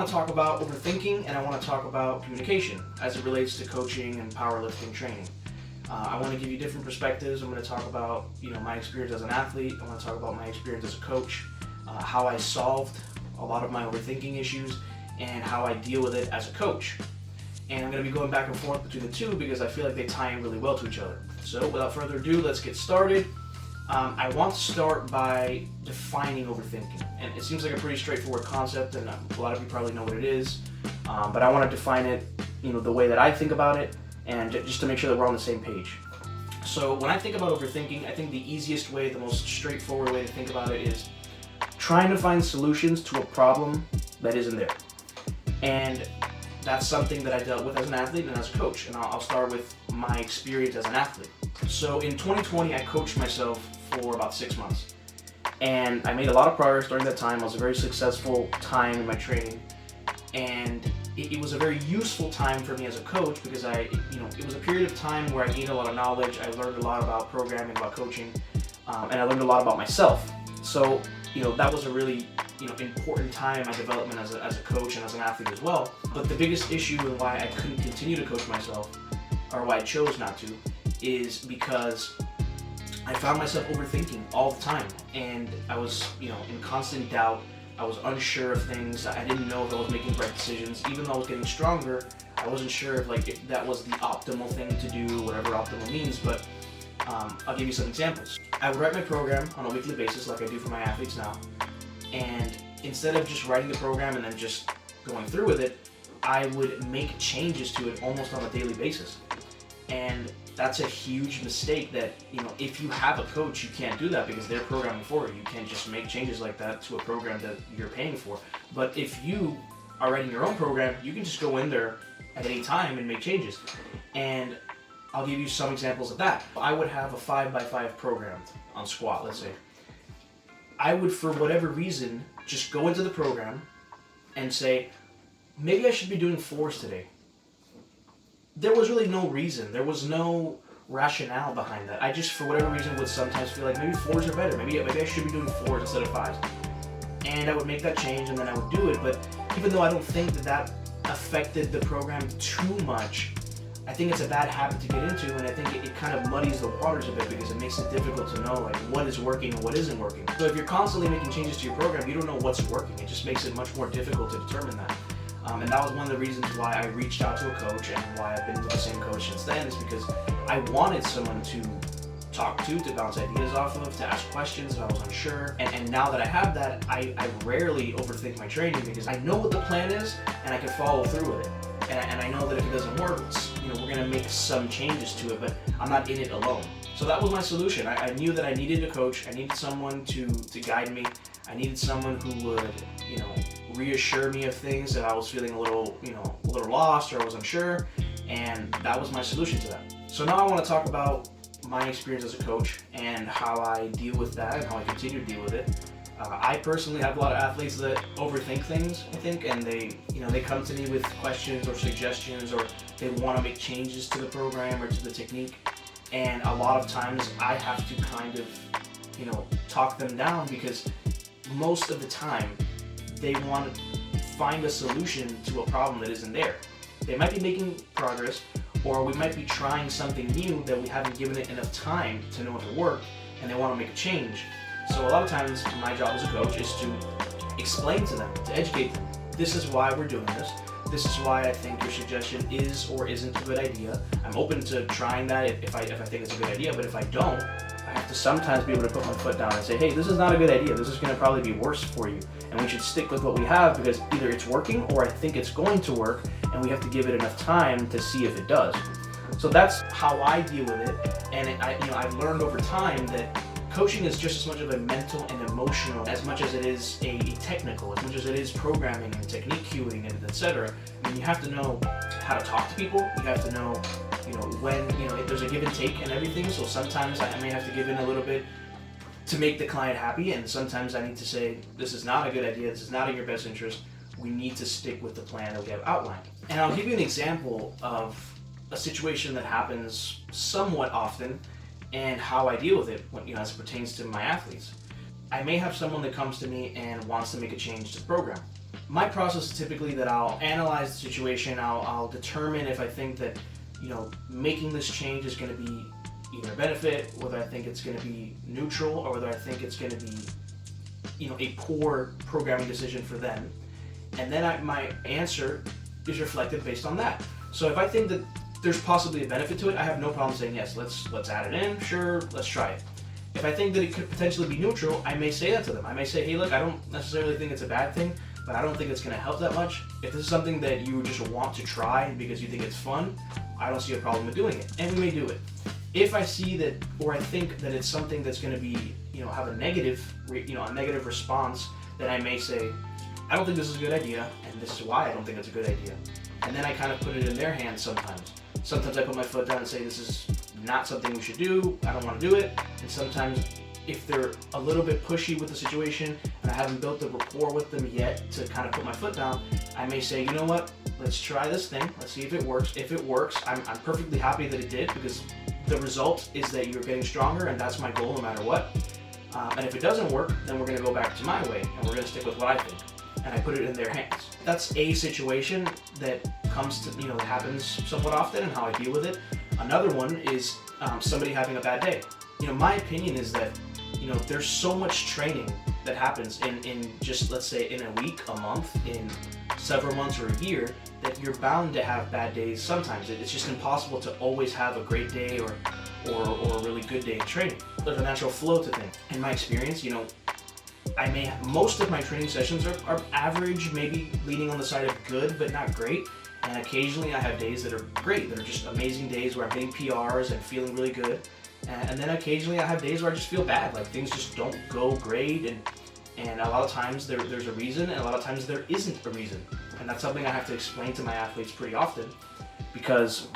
want to talk about overthinking, and I want to talk about communication as it relates to coaching and powerlifting training. I want to give you different perspectives. I'm going to talk about my experience as an athlete. I want to talk about my experience as a coach, how I solved a lot of my overthinking issues, and how I deal with it as a coach. And I'm going to be going back and forth between the two because I feel like they tie in really well to each other. So without further ado, let's get started. I want to start by defining overthinking. And it seems like a pretty straightforward concept, and a lot of you probably know what it is. But I want to define it, the way that I think about it, and just to make sure that we're on the same page. So when I think about overthinking, I think the easiest way, the most straightforward way to think about it is trying to find solutions to a problem that isn't there. And that's something that I dealt with as an athlete and as a coach. And I'll start with my experience as an athlete. So in 2020, I coached myself for about 6 months. And I made a lot of progress during that time. It was a very successful time in my training. And it was a very useful time for me as a coach because it was a period of time where I gained a lot of knowledge. I learned a lot about programming, about coaching, and I learned a lot about myself. So, that was a really important time in my development as a coach and as an athlete as well. But the biggest issue and why I couldn't continue to coach myself, or why I chose not to, is because I found myself overthinking all the time, and I was in constant doubt. I was unsure of things. I didn't know if I was making the right decisions. Even though I was getting stronger, I wasn't sure if that was the optimal thing to do, whatever optimal means. But I'll give you some examples. I would write my program on a weekly basis like I do for my athletes now. And instead of just writing the program and then just going through with it, I would make changes to it almost on a daily basis. And that's a huge mistake that, if you have a coach, you can't do that because they're programming for you. You can't just make changes like that to a program that you're paying for. But if you are writing your own program, you can just go in there at any time and make changes. And I'll give you some examples of that. I would have a 5x5 program on squat, let's say. I would, for whatever reason, just go into the program and say, maybe I should be doing 4s today. There was really no reason. There was no rationale behind that. I just, for whatever reason, would sometimes feel like maybe 4s are better. Maybe I should be doing 4s instead of 5s. And I would make that change and then I would do it. But even though I don't think that affected the program too much, I think it's a bad habit to get into, and I think it kind of muddies the waters a bit because it makes it difficult to know what is working and what isn't working. So if you're constantly making changes to your program, you don't know what's working. It just makes it much more difficult to determine that. And that was one of the reasons why I reached out to a coach and why I've been with the same coach since then, is because I wanted someone to talk to bounce ideas off of, to ask questions if I was unsure. And now that I have that, I rarely overthink my training because I know what the plan is and I can follow through with it. And I know that if it doesn't work, we're going to make some changes to it, but I'm not in it alone. So that was my solution. I knew that I needed a coach. I needed someone to guide me. I needed someone who would, reassure me of things that I was feeling a little lost or I was unsure. And that was my solution to that. So now I want to talk about my experience as a coach and how I deal with that and how I continue to deal with it. I personally have a lot of athletes that overthink things, I think, and they come to me with questions or suggestions, or they want to make changes to the program or to the technique. And a lot of times I have to kind of, talk them down because most of the time they want to find a solution to a problem that isn't there. They might be making progress, or we might be trying something new that we haven't given it enough time to know to work, and they want to make a change. So a lot of times my job as a coach is to explain to them, to educate them. This is why we're doing this. This is why I think your suggestion is or isn't a good idea. I'm open to trying that if I think it's a good idea, but if I don't, I have to sometimes be able to put my foot down and say, hey, this is not a good idea. This is going to probably be worse for you. And we should stick with what we have because either it's working or I think it's going to work, and we have to give it enough time to see if it does. So that's how I deal with it. And I've learned over time that coaching is just as much of a mental and emotional as much as it is a technical, as much as it is programming and technique cueing and etc. I mean, you have to know how to talk to people. You have to know, when, if there's a give and take and everything. So sometimes I may have to give in a little bit to make the client happy, and sometimes I need to say, this is not a good idea. This is not in your best interest. We need to stick with the plan that we have outlined. And I'll give you an example of a situation that happens somewhat often and how I deal with it as it pertains to my athletes. I may have someone that comes to me and wants to make a change to the program. My process is typically that I'll analyze the situation, I'll determine if I think that, making this change is going to be either a benefit, whether I think it's going to be neutral, or whether I think it's going to be, a poor programming decision for them. And then my answer is reflected based on that. So if I think that there's possibly a benefit to it, I have no problem saying yes, let's add it in, sure, let's try it. If I think that it could potentially be neutral, I may say that to them. I may say, hey, look, I don't necessarily think it's a bad thing, but I don't think it's going to help that much. If this is something that you just want to try because you think it's fun, I don't see a problem with doing it, and we may do it. If I see that, or I think that it's something that's going to be, have a negative response, then I may say, I don't think this is a good idea, and this is why I don't think it's a good idea. And then I kind of put it in their hands sometimes. Sometimes I put my foot down and say, this is not something we should do, I don't want to do it. And sometimes if they're a little bit pushy with the situation and I haven't built the rapport with them yet to kind of put my foot down, I may say, you know what, let's try this thing, let's see if it works. If it works, I'm perfectly happy that it did, because the result is that you're getting stronger, and that's my goal no matter what. And if it doesn't work, then we're going to go back to my way, and we're going to stick with what I think. And I put it in their hands. That's a situation that comes to, that happens somewhat often, and how I deal with it. Another one is somebody having a bad day. My opinion is that, there's so much training that happens in just, let's say, in a week, a month, in several months or a year, that you're bound to have bad days sometimes. It's just impossible to always have a great day or a really good day in training. There's a natural flow to things. In my experience, most of my training sessions are average, maybe leaning on the side of good, but not great. And occasionally I have days that are great, that are just amazing days where I'm hitting PRs and feeling really good. And then occasionally I have days where I just feel bad, like things just don't go great. And a lot of times there's a reason, and a lot of times there isn't a reason. And that's something I have to explain to my athletes pretty often, because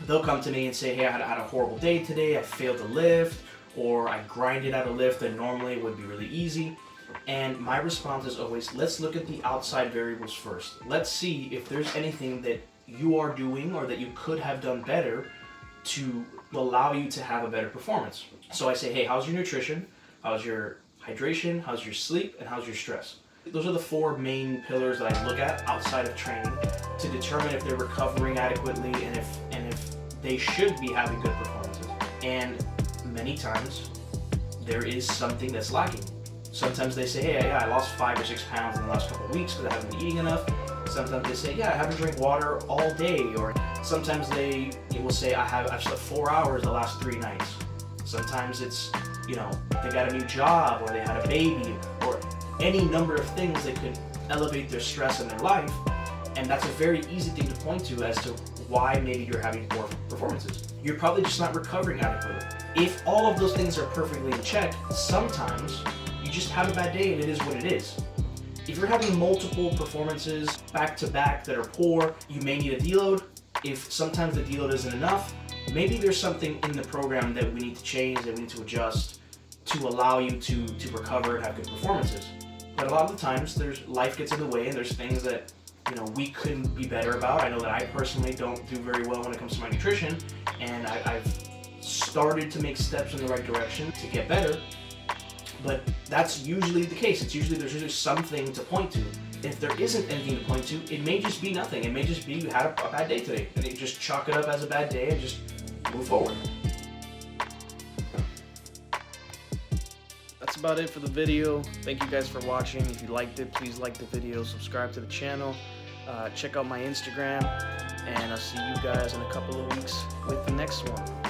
they'll come to me and say, hey, I had a horrible day today, I failed to lift, or I grinded out a lift that normally would be really easy. And my response is always, let's look at the outside variables first. Let's see if there's anything that you are doing or that you could have done better to allow you to have a better performance. So I say, hey, how's your nutrition? How's your hydration? How's your sleep? And how's your stress? Those are the four main pillars that I look at outside of training to determine if they're recovering adequately and if they should be having good performances. And many times there is something that's lacking. Sometimes they say, hey, I lost 5 or 6 pounds in the last couple of weeks because I haven't been eating enough. Sometimes they say, yeah, I haven't drank water all day. Or sometimes they will say, I've slept 4 hours the last 3 nights. Sometimes it's, they got a new job, or they had a baby, or any number of things that could elevate their stress in their life. And that's a very easy thing to point to as to why maybe you're having poor performances. You're probably just not recovering adequately. If all of those things are perfectly in check, sometimes you just have a bad day and it is what it is. If you're having multiple performances back to back that are poor, you may need a deload. If sometimes the deload isn't enough, maybe there's something in the program that we need to change, that we need to adjust to allow you to recover and have good performances. But a lot of the times, life gets in the way, and there's things that we couldn't be better about. I know that I personally don't do very well when it comes to my nutrition, and I've started to make steps in the right direction to get better. But that's usually the case. There's usually something to point to. If there isn't anything to point to, it may just be nothing. It may just be you had a bad day today, and you just chalk it up as a bad day and just move forward. That's about it for the video. Thank you guys for watching. If you liked it, please like the video, subscribe to the channel, check out my Instagram, and I'll see you guys in a couple of weeks with the next one.